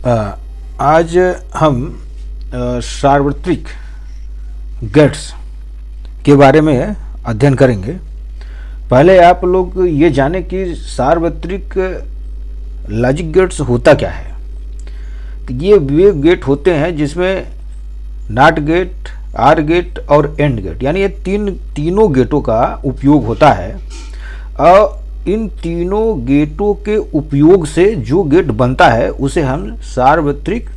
आज हम सार्वत्रिक गेट्स के बारे में अध्ययन करेंगे। पहले आप लोग ये जाने कि सार्वत्रिक लॉजिक गेट्स होता क्या है। तो ये वे गेट होते हैं जिसमें नॉट गेट, आर गेट और एंड गेट, यानी ये तीनों गेटों का उपयोग होता है। और इन तीनों गेटों के उपयोग से जो गेट बनता है उसे हम सार्वत्रिक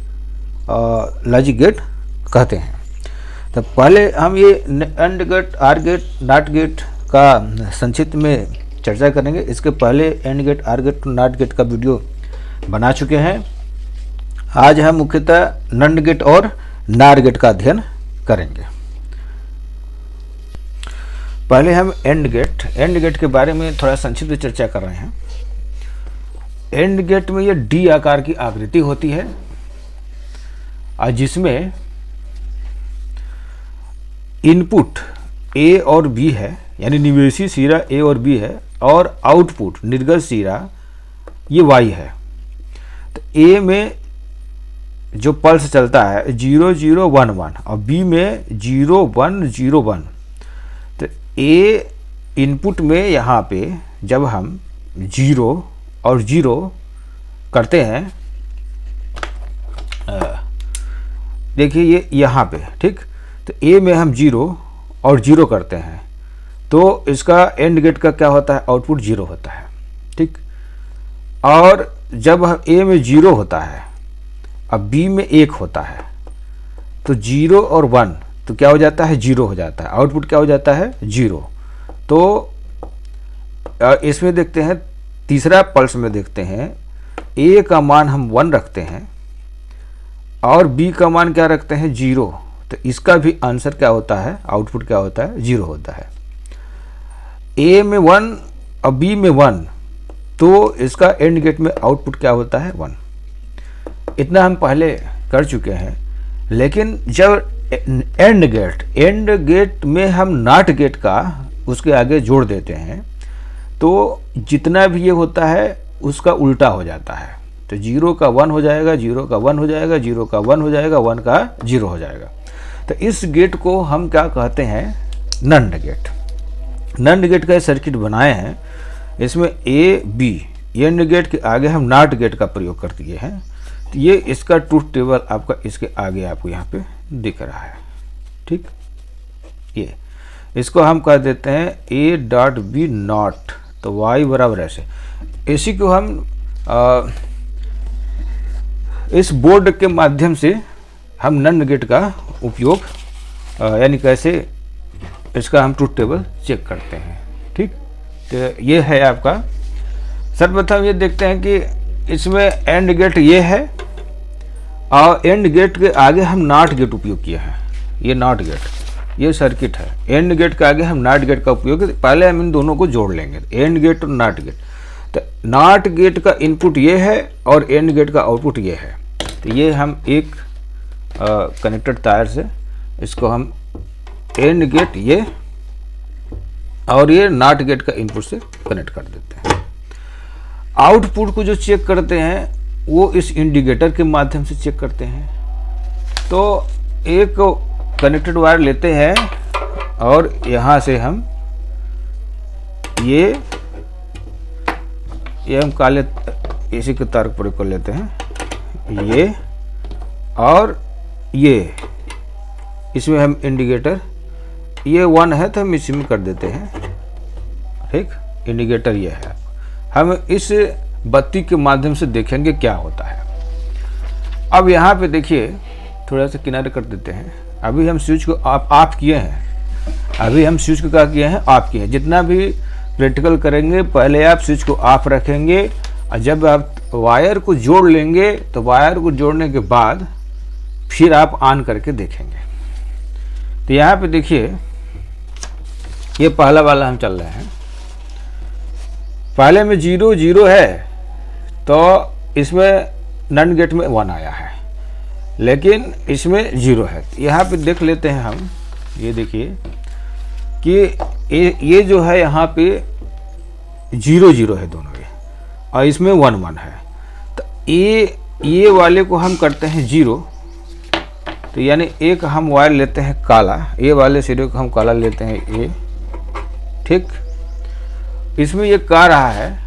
लॉजिक गेट कहते हैं। तो पहले हम ये AND gate, OR gate, NOT gate का संक्षिप्त में चर्चा करेंगे। इसके पहले AND gate, OR gate, NOT gate का वीडियो बना चुके हैं। आज हम मुख्यतः नंड गेट और नार गेट का अध्ययन करेंगे। पहले हम एंड गेट के बारे में थोड़ा संक्षिप्त चर्चा कर रहे हैं। एंड गेट में ये डी आकार की आकृति होती है और जिसमें इनपुट ए और बी है, यानी निवेशी सिरा ए और बी है, और आउटपुट निर्गत सिरा ये वाई है। तो ए में जो पल्स चलता है 0 0 1 1 और बी में 0 1 0 1। तो ए इनपुट में यहाँ पे जब हम 0 और 0 करते हैं, देखिए ये यहाँ पे, ठीक। तो ए में हम 0 और 0 करते हैं तो इसका एंड गेट का क्या होता है, आउटपुट 0 होता है, ठीक। और जब ए में 0 होता है, अब बी में 1 होता है, तो 0 और 1 तो क्या हो जाता है, 0 हो जाता है, आउटपुट क्या हो जाता है, 0। तो इसमें देखते हैं, तीसरा पल्स में देखते हैं, ए का मान हम 1 रखते हैं और बी का मान क्या रखते हैं, 0। तो इसका भी आंसर क्या होता है, आउटपुट क्या होता है, 0 होता है। ए में 1 और बी में 1, तो इसका एंड गेट में आउटपुट क्या होता है, 1। इतना हम पहले कर चुके हैं। लेकिन जब एंड गेट में हम नॉट गेट का उसके आगे जोड़ देते हैं तो जितना भी ये होता है उसका उल्टा हो जाता है। तो 0 का 1 हो जाएगा, 0 का 1 हो जाएगा, 0 का 1 हो जाएगा, 1 का 0 हो जाएगा। तो इस गेट को हम क्या कहते हैं, नंड गेट। नंड गेट का सर्किट बनाए हैं। इसमें ए बी एंड गेट के आगे हम नॉट गेट का प्रयोग कर दिए हैं। तो ये इसका ट्रूथ टेबल आपका इसके आगे आपको यहाँ पे दिख रहा है, ठीक। ये इसको हम कह देते हैं ए डॉट बी नॉट, तो वाई बराबर ऐसे। इसी को हम इस बोर्ड के माध्यम से हम नंड गेट का उपयोग यानी कैसे इसका हम ट्रूथ टेबल चेक करते हैं, ठीक। तो ये है आपका। सर्वप्रथम ये देखते हैं कि इसमें एंड गेट ये है और एंड गेट के आगे हम नॉट गेट उपयोग किया है। ये नॉट गेट, ये सर्किट है। एंड गेट के आगे हम नॉट गेट का उपयोग, पहले हम इन दोनों को जोड़ लेंगे, एंड गेट और नॉट गेट। तो नॉट गेट का इनपुट ये है और एंड गेट का आउटपुट ये है। तो ये हम एक कनेक्टेड तार से इसको हम एंड गेट ये और ये नॉट गेट का इनपुट से कनेक्ट कर देते हैं। आउटपुट को जो चेक करते हैं वो इस इंडिकेटर के माध्यम से चेक करते हैं। तो एक कनेक्टेड वायर लेते हैं और यहाँ से हम ये हम काले इसी के तार प्रयोग कर लेते हैं, ये और ये। इसमें हम इंडिकेटर ये 1 है तो हम इसी में कर देते हैं, ठीक। इंडिकेटर ये है। हम इस बत्ती के माध्यम से देखेंगे क्या होता है। अब यहाँ पे देखिए, थोड़ा सा किनारे कर देते हैं। अभी हम स्विच को ऑफ किए हैं। अभी हम स्विच को क्या किए हैं, ऑफ किए हैं। जितना भी प्रैक्टिकल करेंगे पहले आप स्विच को ऑफ रखेंगे और जब आप वायर को जोड़ लेंगे तो वायर को जोड़ने के बाद फिर आप ऑन करके देखेंगे। तो यहाँ पे देखिए, ये पहला वाला हम चल रहे हैं। पहले में 0 0 है तो इसमें नंड गेट में 1 आया है, लेकिन इसमें 0 है। यहाँ पे देख लेते हैं हम, ये देखिए कि ये जो है यहाँ पे 0 0 है दोनों ये, और इसमें 1 1 है। तो ये ये वाले को हम करते हैं 0, तो यानी एक हम वायर लेते हैं काला, ये वाले सिरे को हम काला लेते हैं ये, ठीक। इसमें ये कह रहा है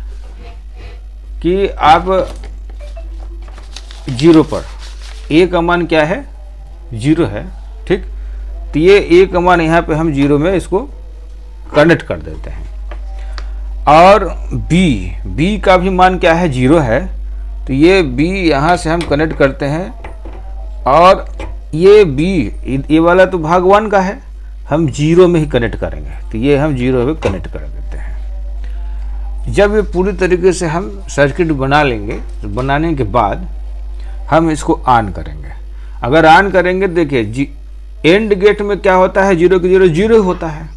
कि आप 0 पर ए का मान क्या है, 0 है, ठीक। तो ये ए का मान यहाँ पे हम 0 में इसको कनेक्ट कर देते हैं। और बी का भी मान क्या है, 0 है, तो ये बी यहाँ से हम कनेक्ट करते हैं। और ये बी, ये वाला तो भाग 1 का है, हम 0 में ही कनेक्ट करेंगे, तो ये हम 0 में कनेक्ट कर देते हैं। जब ये पूरी तरीके से हम सर्किट बना लेंगे, तो बनाने के बाद हम इसको ऑन करेंगे। अगर ऑन करेंगे, देखिए एंड गेट में क्या होता है, 0 के 0 0 होता है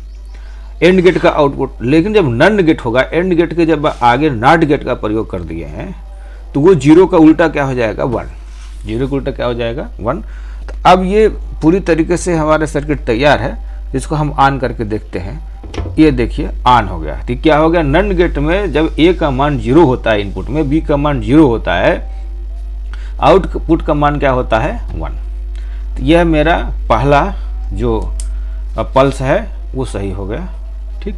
एंड गेट का आउटपुट। लेकिन जब नंड गेट होगा, एंड गेट के जब आगे नॉट गेट का प्रयोग कर दिए हैं, तो वो 0 का उल्टा क्या हो जाएगा, 1। 0 का उल्टा क्या हो जाएगा, 1। तो अब ये पूरी तरीके से हमारा सर्किट तैयार है। इसको हम ऑन करके देखते हैं। ये देखिए ऑन हो गया। तो क्या हो गया, नंड गेट में जब ए का मान 0 होता है, इनपुट में बी का मान 0 होता है, आउटपुट का मान क्या होता है, 1। तो यह मेरा पहला जो पल्स है वो सही हो गया, ठीक।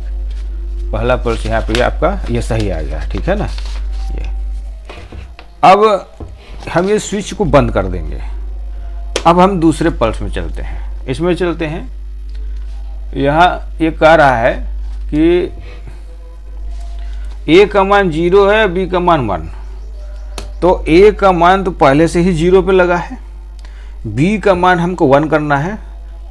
पहला पल्स यहाँ पे आपका ये सही आ गया, ठीक है ना। ये अब हम ये स्विच को बंद कर देंगे। अब हम दूसरे पल्स में चलते हैं। इसमें चलते हैं, यहाँ ये कह रहा है कि ए का मान 0 है, बी का मान 1। तो ए का मान तो पहले से ही 0 पे लगा है, बी का मान हमको 1 करना है।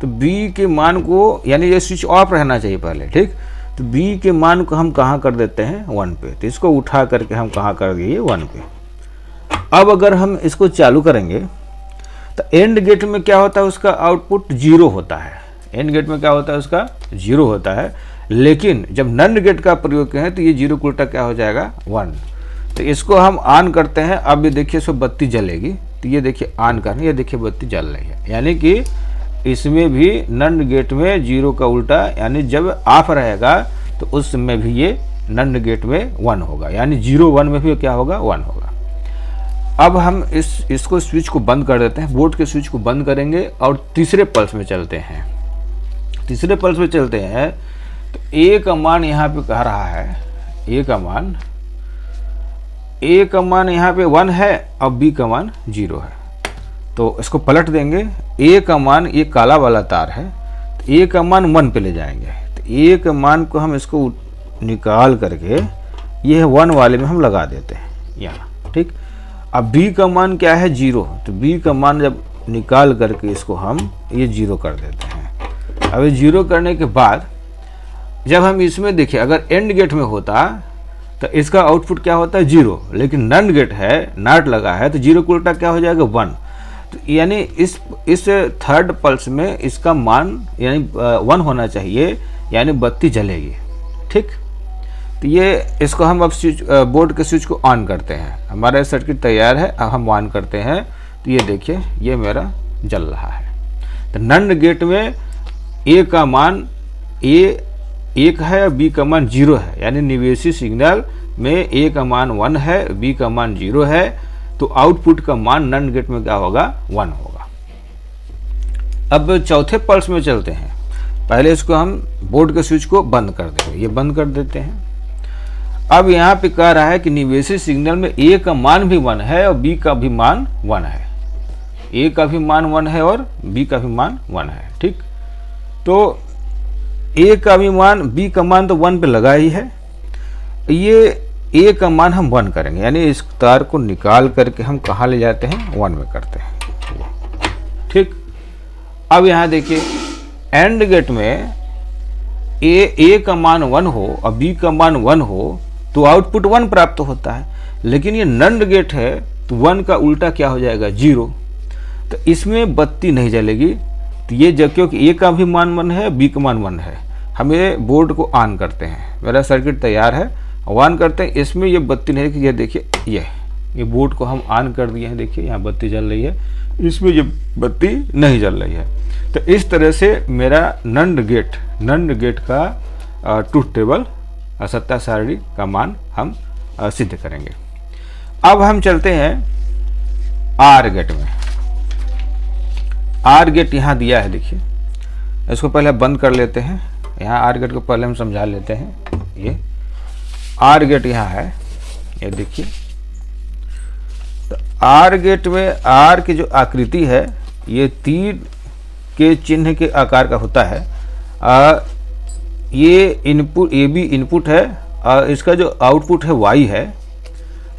तो बी के मान को, यानी ये स्विच ऑफ रहना चाहिए पहले, ठीक। तो बी के मान को हम कहाँ कर देते हैं, 1 पे। तो इसको उठा करके हम कहाँ कर दिए, 1 पे। अब अगर हम इसको चालू करेंगे, तो एंड गेट में क्या होता है, उसका आउटपुट 0 होता है। एंड गेट में क्या होता है, उसका 0 होता है। लेकिन जब नंड गेट का प्रयोग करें, तो ये 0 को उल्टा क्या हो जाएगा, 1। तो इसको हम ऑन करते हैं। अब ये देखिए इसमें बत्ती जलेगी। तो ये देखिए ऑन करना, ये देखिए बत्ती जल रही है। यानी कि इसमें भी नंड गेट में 0 का उल्टा, यानी जब ऑफ रहेगा तो उस समय भी ये नंड गेट में 1 होगा, यानी 0 1 में भी क्या होगा, 1 होगा। अब हम इसको स्विच को बंद कर देते हैं, बोर्ड के स्विच को बंद करेंगे और तीसरे पल्स में चलते हैं। तीसरे पल्स में चलते हैं, तो ए का मान यहाँ पे कह रहा है, ए का मान यहाँ पे 1 है और बी का मान 0 है। तो इसको पलट देंगे। ए का मान, ये काला वाला तार है, तो ए का मान 1 पे ले जाएंगे। तो ए के मान को हम इसको निकाल करके ये 1 वाले में हम लगा देते हैं यहाँ, ठीक। अब बी का मान क्या है, 0। तो बी का मान जब निकाल करके इसको हम ये 0 कर देते हैं। अब ये 0 करने के बाद जब हम इसमें देखिए, अगर एंड गेट में होता तो इसका आउटपुट क्या होता है, 0। लेकिन नंड गेट है, नॉट लगा है, तो 0 को उल्टा क्या हो जाएगा, 1। तो यानी इस थर्ड पल्स में इसका मान यानी 1 होना चाहिए, यानी बत्ती जलेगी, ठीक। तो ये इसको हम अब स्विच, बोर्ड के स्विच को ऑन करते हैं। हमारा सर्किट तैयार है। अब हम ऑन करते हैं, तो ये देखिए ये मेरा जल रहा है। तो नंड गेट में ए का मान ए 1 है, बी का मान 0 है, यानी निवेशी सिग्नल में ए का मान 1 है, बी का मान 0 है। तो आउटपुट का मान नंड गेट में क्या होगा, 1 होगा। अब चौथे पल्स में चलते हैं। पहले इसको हम बोर्ड के स्विच को बंद कर देंगे, ये बंद कर देते हैं। अब यहाँ पे कह रहा है कि निवेशी सिग्नल में ए का मान भी 1 है और बी का भी मान 1 है। ए का भी मान 1 है और बी का भी मान 1 है, ठीक। तो ए का भी मान, बी का मान तो 1 पे लगा ही है। ये ए का मान हम 1 करेंगे, यानी इस तार को निकाल करके हम कहाँ ले जाते हैं, 1 में करते हैं, ठीक। अब यहाँ देखिए एंड गेट में ए का मान 1 हो और बी का मान 1 हो तो आउटपुट 1 प्राप्त होता है। लेकिन ये नंड गेट है, तो 1 का उल्टा क्या हो जाएगा, 0। तो इसमें बत्ती नहीं जलेगी। तो ये जब, क्योंकि ए का भी मान 1 है, बी का मान 1 है, हम ये बोर्ड को ऑन करते हैं। मेरा सर्किट तैयार है, ऑन करते हैं। इसमें ये बत्ती नहीं, ये देखिए ये बोर्ड को हम ऑन कर दिए हैं। देखिए यहाँ बत्ती जल रही है, इसमें ये बत्ती नहीं जल रही है। तो इस तरह से मेरा नंड गेट का ट्रूथ टेबल, सत्य सारणी का मान हम सिद्ध करेंगे। अब हम चलते हैं आर गेट में। आर गेट यहाँ दिया है, देखिए इसको पहले बंद कर लेते हैं। यहाँ आर गेट को पहले हम समझा लेते हैं। ये आर गेट यहाँ है, ये देखिए। तो आर गेट में आर की जो आकृति है ये तीर के चिन्ह के आकार का होता है। ये इनपुट, ए बी इनपुट है और इसका जो आउटपुट है वाई है।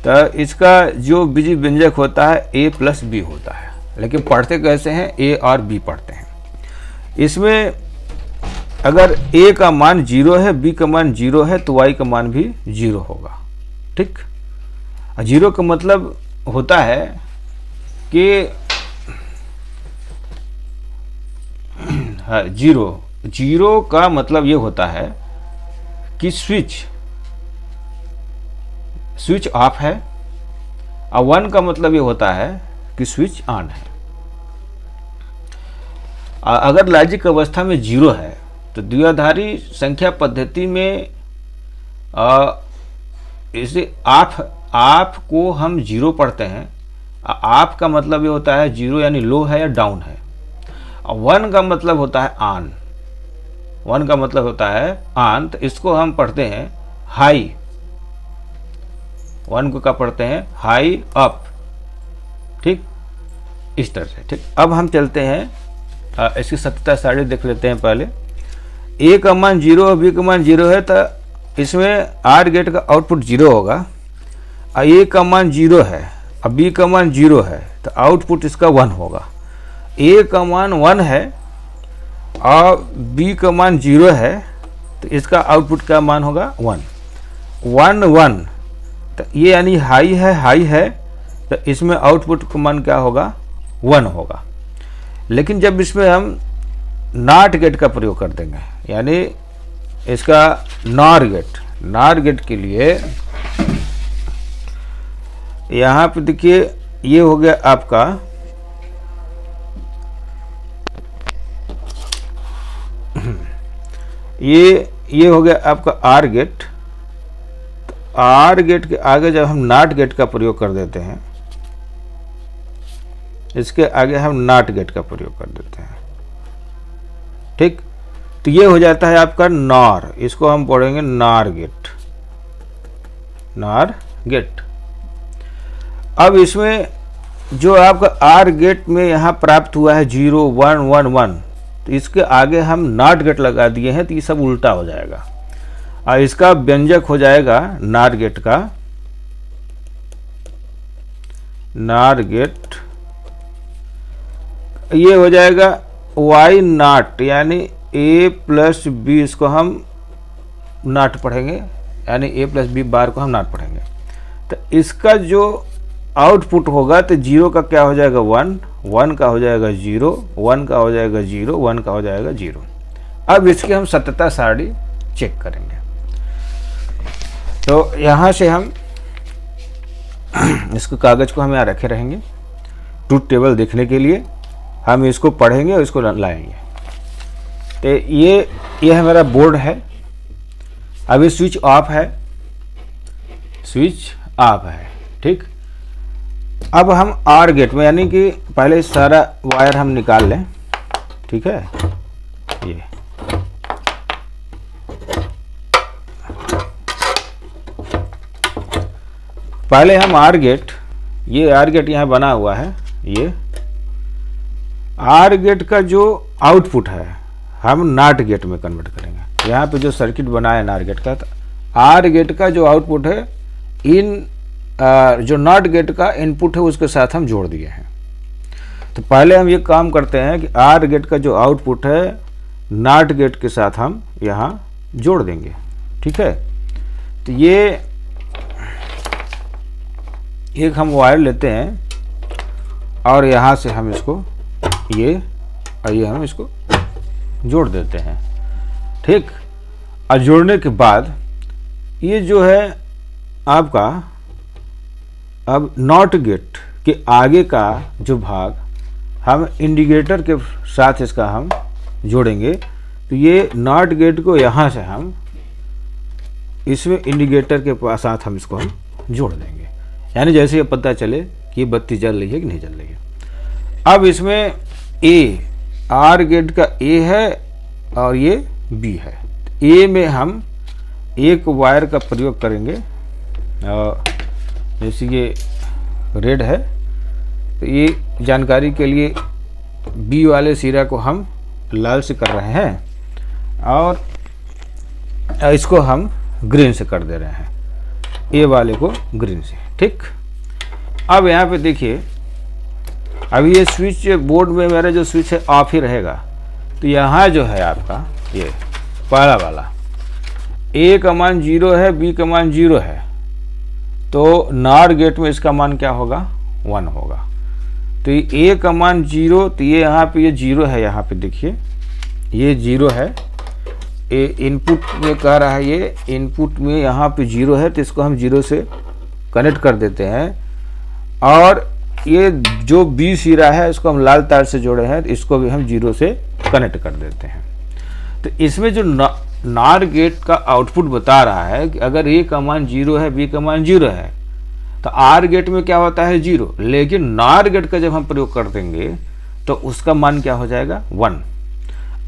तो इसका जो बीजी व्यंजक होता है ए प्लस बी होता है, लेकिन पढ़ते कैसे हैं, ए और बी पढ़ते हैं। इसमें अगर ए का मान 0 है, बी का मान 0 है, तो वाई का मान भी 0 होगा। ठीक, 0 का मतलब होता है कि जीरो का मतलब ये होता है कि स्विच ऑफ है, और 1 का मतलब ये होता है कि स्विच ऑन है। अगर लॉजिक अवस्था में 0 है तो द्विआधारी संख्या पद्धति में इसे ऑफ को हम 0 पढ़ते हैं। ऑफ का मतलब ये होता है 0 यानी लो है या डाउन है। 1 का मतलब होता है ऑन, 1 का मतलब होता है ऑन, तो इसको हम पढ़ते हैं हाई। 1 को क्या पढ़ते हैं, हाई अप। ठीक, इस तरह से। ठीक, अब हम चलते हैं इसकी सत्यता सारणी देख लेते हैं पहले। ए का मान 0 और बी का मान 0 है, तो इसमें आर गेट का आउटपुट 0 होगा। ए का मान 0 है और बी का मान 0 है, तो आउटपुट इसका 1 होगा। ए का मान 1 है और बी का मान 0 है, तो इसका आउटपुट का मान होगा 1 1 1। तो ये यानी हाई है, तो इसमें आउटपुट का मान क्या होगा, 1 होगा। लेकिन जब इसमें हम नॉट गेट का प्रयोग कर देंगे, यानी इसका नॉर गेट के लिए यहाँ पे देखिए ये हो गया आपका ये हो गया आपका आर गेट। तो आर गेट के आगे जब हम नॉट गेट का प्रयोग कर देते हैं, इसके आगे हम नॉट गेट का प्रयोग कर देते हैं। ठीक, तो ये हो जाता है आपका नॉर, इसको हम पढ़ेंगे नॉर गेट। अब इसमें जो आपका आर गेट में यहाँ प्राप्त हुआ है 0 1 1 1, तो इसके आगे हम नॉट गेट लगा दिए हैं, तो ये सब उल्टा हो जाएगा और इसका व्यंजक हो जाएगा नॉर गेट का, नॉर गेट ये हो जाएगा वाई नॉट, यानी ए प्लस बी, इसको हम नॉट पढ़ेंगे, यानी ए प्लस बी बार को हम नॉट पढ़ेंगे। तो इसका जो आउटपुट होगा, तो 0 का क्या हो जाएगा 1, 1 का हो जाएगा 0, 1 का हो जाएगा 0, 1 का हो जाएगा 0। अब इसकी हम सत्यता सारणी चेक करेंगे। तो यहाँ से हम इसको कागज को हम यहाँ रखे रहेंगे ट्रूथ टेबल देखने के लिए। हम इसको पढ़ेंगे और इसको लाएंगे। तो ये हमारा बोर्ड है। अभी स्विच ऑफ है, ठीक। अब हम आर गेट में, यानी कि पहले सारा वायर हम निकाल लें, ठीक है। ये पहले हम आर गेट, ये आर गेट यहाँ बना हुआ है, ये आर गेट का जो आउटपुट है हम नॉट गेट में कन्वर्ट करेंगे। यहाँ पे जो सर्किट बना है नॉट गेट का, तो आर गेट का जो आउटपुट है इन जो नॉट गेट का इनपुट है उसके साथ हम जोड़ दिए हैं। तो पहले हम ये काम करते हैं कि आर गेट का जो आउटपुट है नॉट गेट के साथ हम यहाँ जोड़ देंगे, ठीक है। तो ये एक हम वायर लेते हैं और यहाँ से हम इसको ये हम इसको जोड़ देते हैं, ठीक। और जोड़ने के बाद ये जो है आपका अब नॉट गेट के आगे का जो भाग हम इंडिकेटर के साथ इसका हम जोड़ेंगे। तो ये नॉट गेट को यहाँ से हम इसमें इंडिकेटर के साथ हम इसको हम जोड़ देंगे, यानी जैसे ये पता चले कि ये बत्ती जल रही है कि नहीं जल रही है। अब इसमें ए, आर गेट का ए है और ये बी है। ए में हम एक वायर का प्रयोग करेंगे, जैसे ये रेड है तो ये जानकारी के लिए बी वाले सिरा को हम लाल से कर रहे हैं और इसको हम ग्रीन से कर दे रहे हैं, ए वाले को ग्रीन से। ठीक, अब यहाँ पे देखिए, अभी ये स्विच बोर्ड में मेरा जो स्विच है ऑफ ही रहेगा, तो यहाँ जो है आपका ये पहला वाला ए का मान 0 है, बी का मान 0 है, तो नॉर गेट में इसका मान क्या होगा, 1 होगा। तो ये ए का मान 0, तो ये यहाँ पे ये 0 है, यहाँ पे देखिए ये 0 है, ये इनपुट में कह रहा है, ये इनपुट में यहाँ पे 0 है, तो इसको हम 0 से कनेक्ट कर देते हैं। और ये जो बी सिरा है इसको हम लाल तार से जोड़े हैं, तो इसको भी हम 0 से कनेक्ट कर देते हैं। तो इसमें जो नॉर गेट का आउटपुट बता रहा है कि अगर ए का मान 0 है, बी का मान 0 है, तो आर गेट में क्या होता है 0, लेकिन नॉर गेट का जब हम प्रयोग कर देंगे तो उसका मान क्या हो जाएगा, 1।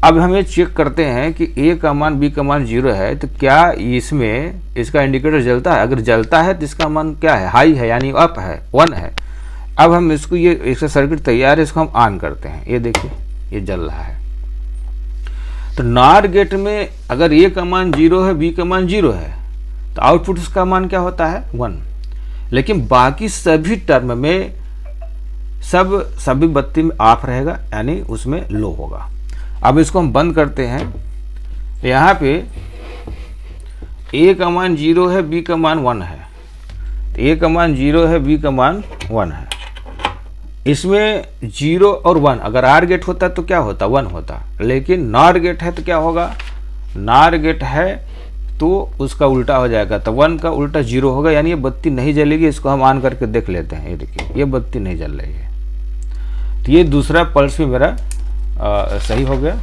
अब हम ये चेक करते हैं कि ए का मान बी का मान 0 है, तो क्या इसमें इसका इंडिकेटर जलता है, अगर जलता है तो इसका मान क्या है, हाई है, यानी अप है, 1 है। अब हम इसको, ये इसका सर्किट तैयार है, इसको हम ऑन करते हैं, ये देखिए ये जल रहा है। तो नॉर गेट में अगर ए का मान 0 है, बी का मान 0 है, तो आउटपुट उसका मान क्या होता है, 1। लेकिन बाकी सभी टर्म में सभी बत्ती में ऑफ रहेगा, यानी उसमें लो होगा। अब इसको हम बंद करते हैं, यहाँ पे ए का मान 0 है, बी का मान 1 है, तो ए का मान 0 है, बी का मान 1 है। इसमें 0 और 1 अगर आर गेट होता तो क्या होता, 1 होता, लेकिन नॉर गेट है तो क्या होगा, नॉर गेट है तो उसका उल्टा हो जाएगा, तो 1 का उल्टा 0 होगा, यानी ये बत्ती नहीं जलेगी। इसको हम ऑन करके देख लेते हैं, ये देखिए ये बत्ती नहीं जल रही है। तो ये दूसरा पल्स भी मेरा सही हो गया।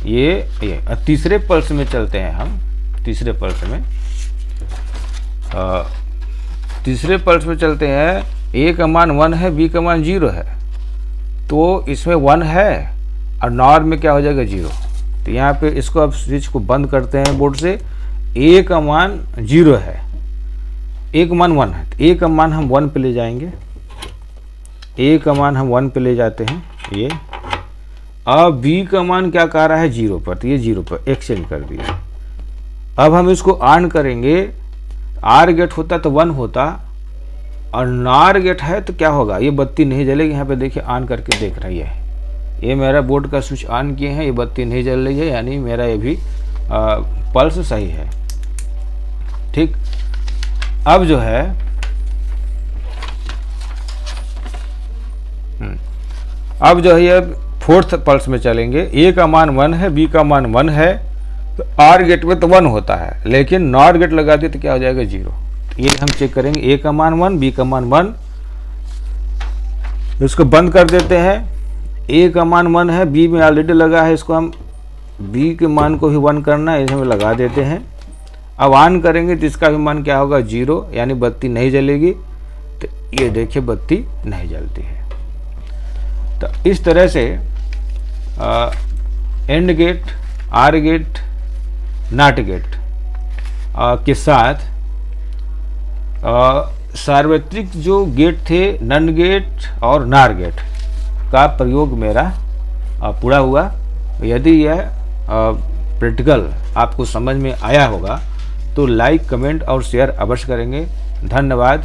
ये तीसरे पल्स में चलते हैं हम, तीसरे पल्स में चलते हैं। ए का मान 1 है, बी का मान 0 है, तो इसमें 1 है और नॉर में क्या हो जाएगा, 0। तो यहाँ पे इसको अब स्विच को बंद करते हैं बोर्ड से। ए का मान 0 है, ए का मान 1 है, तो ए का मान हम 1 पे ले जाएंगे, ए का मान हम 1 पे ले जाते हैं ये। अब बी का मान क्या कह रहा है, 0 पर, तो ये 0 पर एक्सचेंज कर दिया। अब हम इसको ऑन करेंगे, आर गेट होता तो 1 होता, और नॉर गेट है तो क्या होगा, ये बत्ती नहीं जलेगी। यहाँ पे देखिए ऑन करके देख रही है, ये मेरा बोर्ड का स्विच ऑन किए हैं, ये बत्ती नहीं जल रही है, यानी मेरा ये भी पल्स सही है। ठीक, अब जो है ये फोर्थ पल्स में चलेंगे। ए का मान 1 है, बी का मान 1 है, तो आर गेट में तो 1 होता है, लेकिन नॉर गेट लगा दिए तो क्या हो जाएगा, 0। तो ये हम चेक करेंगे, ए का मान 1, बी का मान 1, इसको बंद कर देते हैं। ए का मान 1 है, बी में ऑलरेडी लगा है, इसको हम बी के मान को भी 1 करना है, इसमें लगा देते हैं। अब ऑन करेंगे तो इसका भी मान क्या होगा, 0, यानी बत्ती नहीं जलेगी। तो ये देखिए बत्ती नहीं जलती है। तो इस तरह से AND gate, OR gate, NOT gate के साथ सार्वत्रिक जो गेट थे, नंड गेट और नॉर गेट का प्रयोग मेरा पूरा हुआ। यदि यह प्रैक्टिकल आपको समझ में आया होगा तो लाइक, कमेंट और शेयर अवश्य करेंगे। धन्यवाद।